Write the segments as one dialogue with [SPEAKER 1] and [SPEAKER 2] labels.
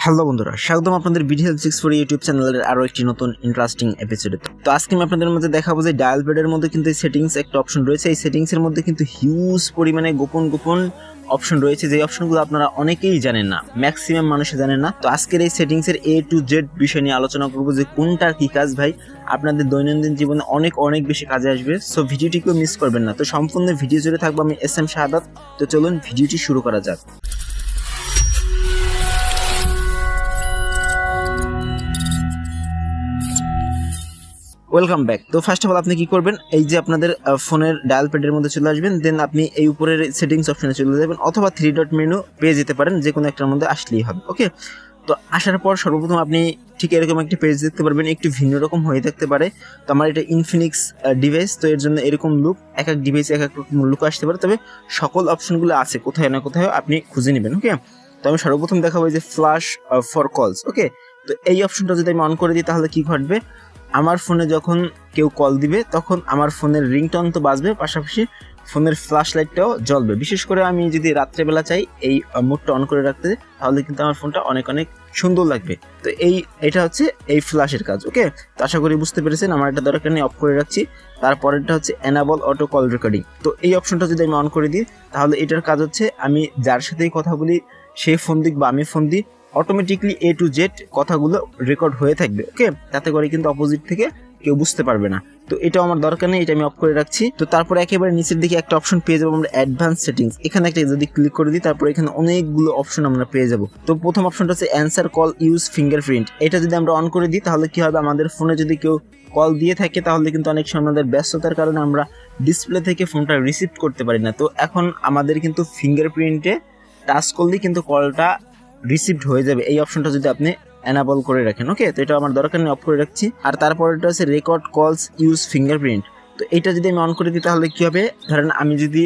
[SPEAKER 1] Hello বন্ধুরা, স্বাগতম আপনাদের help64 ইউটিউব চ্যানেলের আরো একটি নতুন ইন্টারেস্টিং এপিসোডে। তো আজকে আমি আপনাদের মধ্যে দেখাবো যে ডায়াল প্যাডের মধ্যে কিন্তু সেটিংস একটা অপশন রয়েছে। এই সেটিংস এর মধ্যে কিন্তু হিউজ পরিমাণে গোপন অপশন রয়েছে, যে অপশনগুলো আপনারা অনেকেই জানেন না, ম্যাক্সিমাম মানুষই জানেন না। তো আজকের এই সেটিংস এর A to Z বিষয় নিয়ে আলোচনা করবো, যে কোনটার কি কাজ ভাই আপনাদের দৈনন্দিন জীবনে অনেক বেশি কাজে আসবে। সো ভিডিওটিকেও মিস করবেন না। তো সম্পূর্ণ ভিডিও জুড়ে থাকবো আমি SM শাহাদাত। তো চলুন ভিডিওটি শুরু করা যাক। Welcome back. তো ফার্স্ট অফ অল আপনি কি করবেন, এই যে আপনাদের ফোনের ডায়াল প্যাডের মধ্যে চলে আসবেন, দেন আপনি এই উপরের সেটিংস অপশনে চলে যাবেন, অথবা 3 ডট মেনু পেয়ে যেতে পারেন, যে কোনো একটার মধ্যে আসলেই হবে। ওকে, তো আসার পর সর্বপ্রথম আপনি ঠিক এরকম একটি পেজ দেখতে পারবেন, একটু ভিন্ন রকম হয়ে থাকতে পারে। তো আমার এটা ইনফিনিক্স ডিভাইস, তো এর জন্য এরকম লুক, এক এক ডিভাইসে এক এক রকম লুক আসতে পারে, তবে সকল অপশনগুলো আছে, কোথায় না কোথায় আপনি খুঁজে নেবেন। ওকে, তো আমি সর্বপ্রথম দেখাবো যে ফ্ল্যাশ ফর কলস। ওকে, তো এই অপশনটা যদি আমি অন করে দিই তাহলে কি ঘটবে, আমার ফোনে যখন কেউ কল দিবে তখন আমার ফোনের রিংটোন তো বাজবে, পাশাপাশি ফোনের ফ্ল্যাশ লাইটটাও জ্বলবে। বিশেষ করে আমি যদি রাত্রেবেলা চাই এই মোডটা অন করে রাখতে, তাহলে কিন্তু আমার ফোনটা অনেক সুন্দর লাগবে। তো এটা হচ্ছে এই ফ্ল্যাশের কাজ। ওকে, তো আশা করি বুঝতে পেরেছেন। আমার এটা দরকার নেই, অফ করে রাখছি। তারপরেরটা হচ্ছে এনাবল অটো কল রেকর্ডিং। তো এই অপশনটা যদি আমি অন করে দিই তাহলে এটার কাজ হচ্ছে আমি যার সাথেই কথা বলি, সে ফোন দিক বা আমি ফোন দিই, অটোমেটিকলি A to Z কথাগুলো রেকর্ড হয়ে থাকবে। ওকে, তাতে করে কিন্তু অপোজিট থেকে কেউ বুঝতে পারবে না। তো এটাও আমার দরকার নেই, এটা আমি অফ করে রাখছি। তো তারপর একেবারে নিচের দিকে একটা অপশন পেয়ে যাবো আমরা, অ্যাডভান্স সেটিংস। এখানে একটা যদি ক্লিক করে দিই, তারপর এখানে অনেকগুলো অপশন আমরা পেয়ে যাবো। তো প্রথম অপশনটা হচ্ছে অ্যান্সার কল ইউজ ফিঙ্গারপ্রিন্ট। এটা যদি আমরা অন করে দিই তাহলে কি হবে, আমাদের ফোনে যদি কেউ কল দিয়ে থাকে তাহলে কিন্তু অনেক সময় আমাদের ব্যস্ততার কারণে আমরা ডিসপ্লে থেকে ফোনটা রিসিভ করতে পারি না। তো এখন আমাদের কিন্তু ফিঙ্গারপ্রিন্টে টাচ করলেই কিন্তু কলটা রিসিভড হয়ে যাবে, এই অপশনটা যদি আপনি এনাবল করে রাখেন। ওকে, তো এটা আমার দরকার নেই, অফ করে রাখছি। আর তারপরটা হচ্ছে রেকর্ড কলস ইউজ ফিঙ্গারপ্রিন্ট। তো এটা যদি আমি অন করে দিই তাহলে কি হবে, ধরেন আমি যদি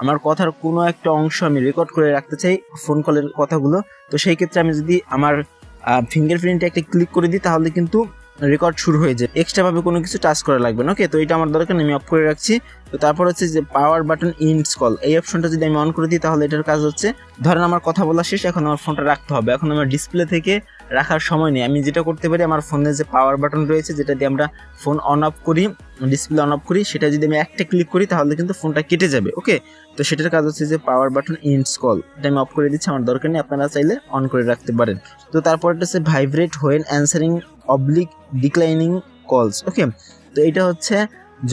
[SPEAKER 1] আমার কথার কোনো একটা অংশ আমি রেকর্ড করে রাখতে চাই, ফোন কলের কথাগুলো, তো সেই ক্ষেত্রে আমি যদি আমার ফিঙ্গারপ্রিন্টে একটা ক্লিক করে দিই তাহলে কিন্তু রেকর্ড শুরু হয়ে যায়, এক্সট্রা ভাবে কোনো কিছু টাচ করা লাগবে না। ওকে, তো এটা আমার দরকার নেই, আমি অফ করে রাখছি। তো তারপর হচ্ছে যে পাওয়ার বাটন ইন্ডস কল, এই অপশনটা যদি আমি অন করে দিই তাহলে এটার কাজ হচ্ছে, ধরেন আমার কথা বলা শেষ, এখন আমার ফোনটা রাখতে হবে, এখন আমার ডিসপ্লে থেকে রাখার সময় নেই। আমি যেটা করতে পারি, আমার ফোনে যে পাওয়ার বাটন রয়েছে, যেটা দিয়ে আমরা ফোন অন অফ করি, ডিসপ্লে অন অফ করি, সেটা যদি আমি একটা ক্লিক করি তাহলে কিন্তু ফোনটা কেটে যাবে। ওকে, তো সেটার কাজ হচ্ছে যে পাওয়ার বাটন ইন্ডস কল, এটা আমি অফ করে দিচ্ছি, আমার দরকার নেই, আপনারা চাইলে অন করে রাখতে পারেন। তো তারপরটা হচ্ছে vibrate when answering oblique declining কলস। ওকে, তো এটা হচ্ছে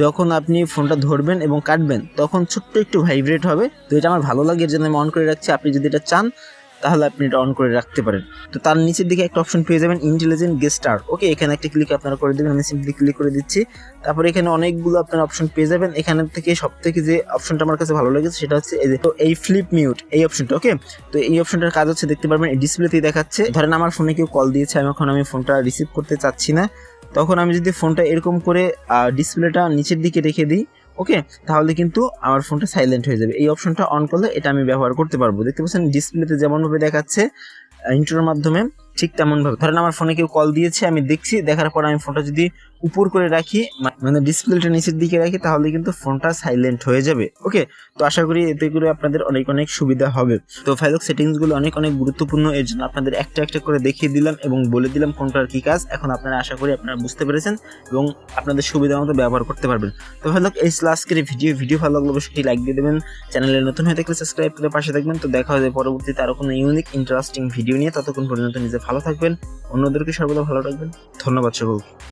[SPEAKER 1] যখন আপনি ফোনটা ধরবেন এবং কাটবেন তখন ছোট্ট একটু ভাইব্রেট হবে। তো এটা আমার ভালো লাগে, এর জন্য আমি অন করে রাখছি। আপনি যদি এটা চান তাহলে আপনি এটা অন করে রাখতে পারেন। তো তার নিচের দিকে একটা অপশন পেয়ে যাবেন, ইন্টেলিজেন্ট গেস্টার। ওকে, এখানে একটা ক্লিক আপনারা করে দেবেন, আমি সিম্পলি ক্লিক করে দিচ্ছি। তারপরে এখানে অনেকগুলো আপনার অপশন পেয়ে যাবেন। এখানে থেকে সব থেকে যে অপশনটা আমার কাছে ভালো লেগেছে সেটা হচ্ছে এই ফ্লিপ মিউট, এই অপশনটা। ওকে, তো এই অপশনটার কাজ হচ্ছে, দেখতে পারবেন ডিসপ্লেতেই দেখাচ্ছে, ধরেন আমার ফোনে কেউ কল দিয়েছে, এখন আমি ফোনটা রিসিভ করতে চাচ্ছি না, তখন আমি যদি ফোনটা এরকম করে ডিসপ্লেটা নিচের দিকে রেখে দিই, ওকে, তাহলে কিন্তু আমার ফোনটা সাইলেন্ট হয়ে যাবে। এই অপশনটা অন করলে এটা আমি ব্যবহার করতে পারবো। দেখতে পাচ্ছেন ডিসপ্লেতে যেমনভাবে দেখাচ্ছে ইন্টারোর মাধ্যমে, ঠিক তেমনভাবে ধরেন আমার ফোনে কেউ কল দিয়েছে, আমি দেখছি, দেখার পর আমি ফোনটা যদি উপর করে রাখি, মানে ডিসপ্লেটা নিচের দিকে রাখি, তাহলে কিন্তু ফোনটা সাইলেন্ট হয়ে যাবে। ওকে, তো আশা করি এতে করে আপনাদের অনেক সুবিধা হবে। তো ফাইলক সেটিংসগুলো অনেক গুরুত্বপূর্ণ, এর জন্য আপনাদের একটা করে দেখিয়ে দিলাম এবং বলে দিলাম কোনটার কি কাজ। এখন আপনারা আশা করি আপনারা বুঝতে পেরেছেন এবং আপনাদের সুবিধা মতো ব্যবহার করতে পারবেন। তো ফাইলক এই আজকের ভিডিও ভালো লাগলে অবশ্যই লাইক দিয়ে দেবেন, চ্যানেলে নতুন হয়ে থাকলে সাবস্ক্রাইব করে পাশে থাকবেন। তো দেখা হবে পরবর্তীতে আরো কোনো ইউনিক ইন্টারেস্টিং ভিডিও নিয়ে। ততক্ষণ পর্যন্ত নিজে ভালো থাকবেন, অন্যদেরকে সর্বদা ভালো রাখবেন। ধন্যবাদ সকলকে।